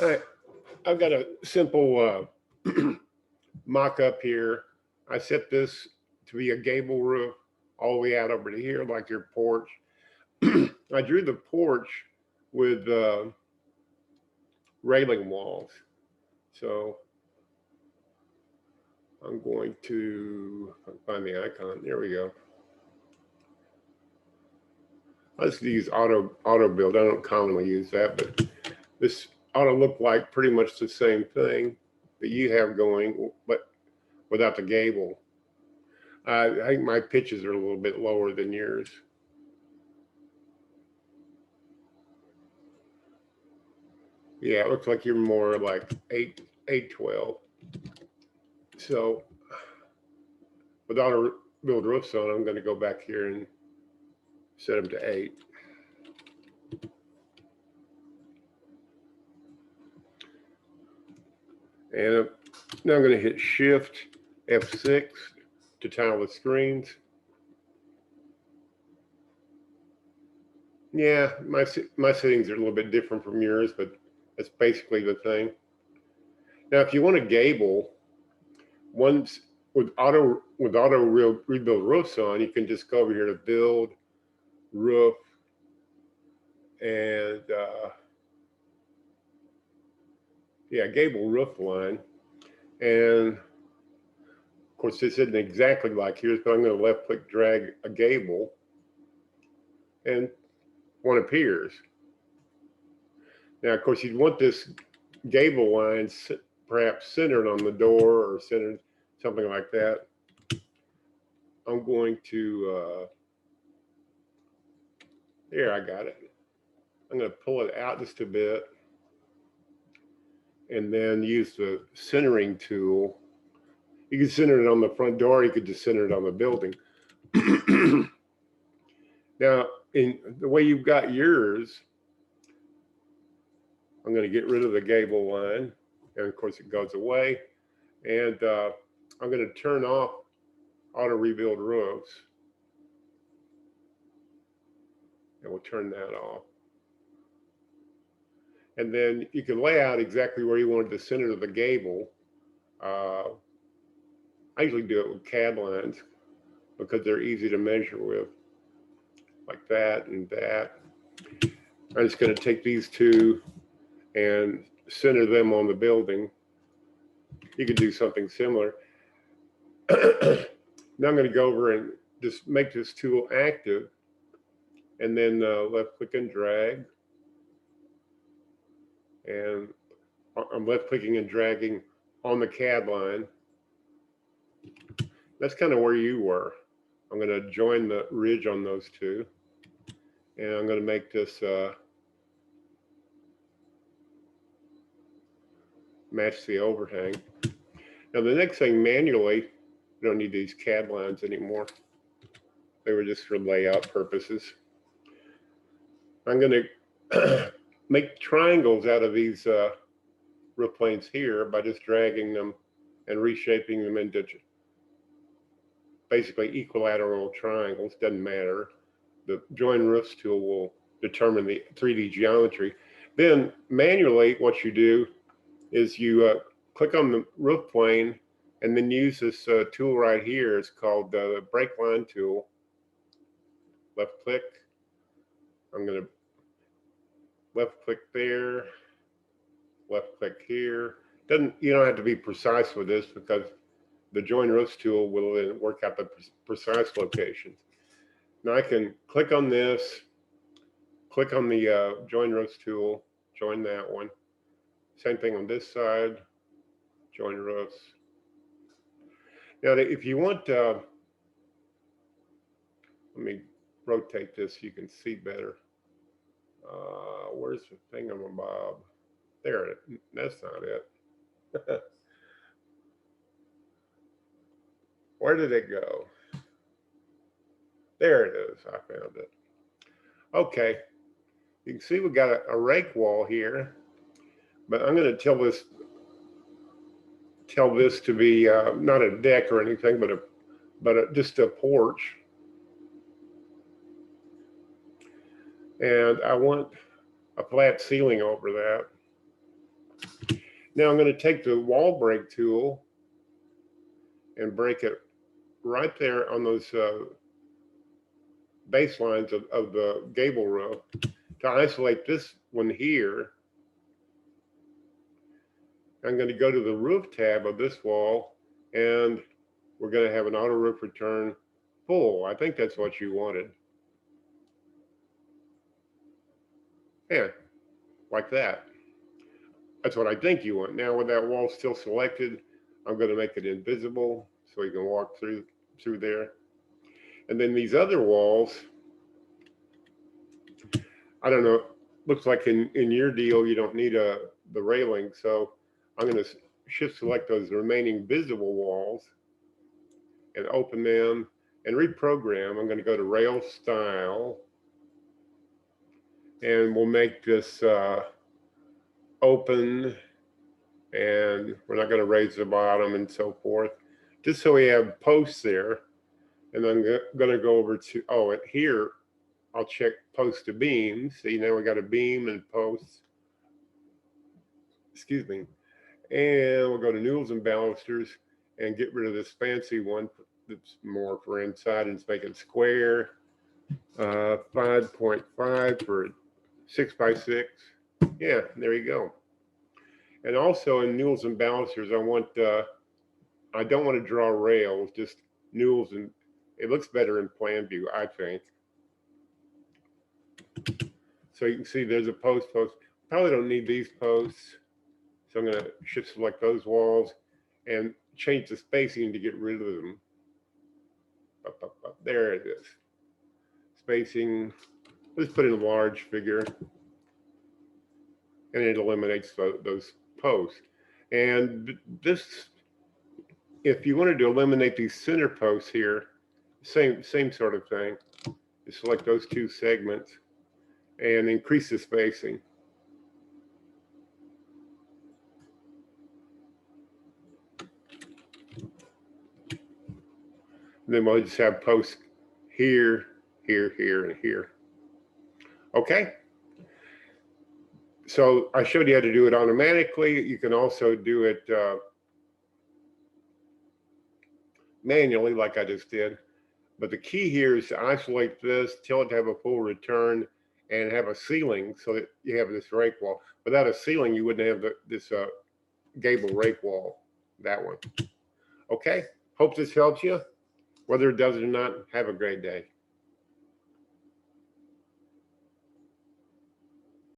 All right, I've got a simple mock-up here. I set this to be a gable roof all the way out over to here, like your porch. I drew the porch with railing walls. So I'm going to find the icon. There we go. Let's use auto build. I don't commonly use that, but this ought to look like pretty much the same thing that you have going, but without the gable. I think my pitches are a little bit lower than yours. Yeah, it looks like you're more like 812. So without a build roofs on, I'm going to go back here and set them to 8. And now I'm going to hit Shift F6 to tile the screens. Yeah, my settings are a little bit different from yours, but that's basically the thing. Now, if you want a gable, once with auto rebuild roofs on, you can just go over here to build roof and yeah, gable roof line. And of course, this isn't exactly like yours, but I'm going to left click drag a gable and one appears. Now, of course, you'd want this gable line perhaps centered on the door or centered something like that. I'm going to, there, I got it. I'm going to pull it out just a bit and then use the centering tool. You can center it on the front door. You could just center it on the building. Now, in the way you've got yours, I'm going to get rid of the gable line. And of course, it goes away. And I'm going to turn off auto rebuild roofs. And we'll turn that off. And then you can lay out exactly where you wanted the center of the gable. I usually do it with CAD lines because they're easy to measure with, like that and that. I'm just going to take these two and center them on the building. You could do something similar. Now I'm going to go over and just make this tool active and then left click and drag. And I'm left clicking and dragging on the CAD line. That's kind of where you were. I'm going to join the ridge on those two. And I'm going to make this match the overhang. Now the next thing, manually, we don't need these CAD lines anymore. They were just for layout purposes. I'm going to make triangles out of these roof planes here by just dragging them and reshaping them into basically equilateral triangles. Doesn't matter. The join roofs tool will determine the 3D geometry. Then manually, what you do is you click on the roof plane and then use this tool right here. It's called the break line tool. Left click. I'm going to left click there, left click here. You don't have to be precise with this because the join roofs tool will then work out the precise locations. Now I can click on this, click on the join roofs tool, join that one. Same thing on this side, join roofs. Now if you want, let me rotate this so you can see better. Where's the thingamabob? There, that's not it. Where did it go? There it is, I found it. Okay, you can see we got a rake wall here, but I'm going to tell this to be not a deck or anything, but just a porch. And I want a flat ceiling over that. Now I'm going to take the wall break tool and break it right there on those baselines of the gable roof to isolate this one here. I'm going to go to the roof tab of this wall, and we're going to have an auto roof return full. I think that's what you wanted. Yeah, like that. That's what I think you want. Now with that wall still selected, I'm going to make it invisible so you can walk through there. And then these other walls, I don't know, looks like in your deal you don't need the railing, so I'm going to shift select those remaining visible walls and open them and reprogram. I'm going to go to rail style, and we'll make this open, and we're not going to raise the bottom and so forth, just so we have posts there. And then I'm going to go over to, here I'll check post to beam. See, now we got a beam and posts. Excuse me. And we'll go to noodles and balusters and get rid of this fancy one that's more for inside and make it square. 5.5 for 6x6. Yeah, there you go. And also in noodles and balusters, I don't want to draw rails, just noodles, and it looks better in plan view, I think. So you can see there's a post. Probably don't need these posts. So I'm going to shift select those walls and change the spacing to get rid of them. Up. There it is. Spacing, let's put in a large figure. And it eliminates those posts. And this, if you wanted to eliminate these center posts here, same sort of thing. You select those two segments and increase the spacing. And then we'll just have posts here, here, and here. Okay. So I showed you how to do it automatically. You can also do it manually like I just did. But the key here is to isolate this, tell it to have a full return, and have a ceiling so that you have this rake wall. Without a ceiling, you wouldn't have this gable rake wall, that one. Okay, hope this helps you. Whether it does or not, have a great day.